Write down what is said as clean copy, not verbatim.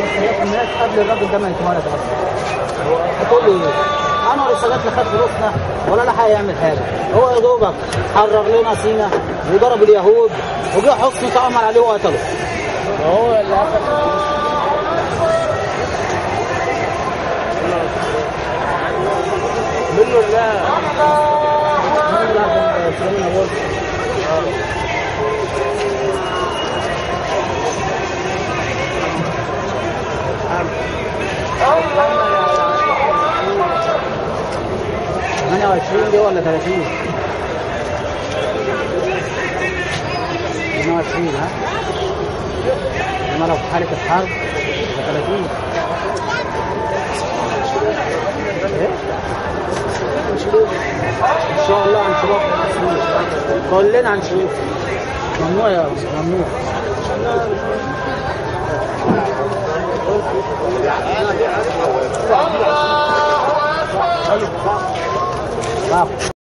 رسالات الناس قبل الراجل ده ما يتولد اصلا. هتقول لي ايه؟ انا رسالات لا خد فلوسنا ولا لا هيعمل حاجه، هو يا دوبك حرر لنا سينا وضرب اليهود وجه حسني تأمر عليه وقتله. هو اللي اخذ منه لا 28 دي ولا 30؟ 28 ها؟ انما لو في حالة الحرب 30. ايه؟ ان شاء الله هنشوف كلنا هنشوف. ممنوع يا ممنوع.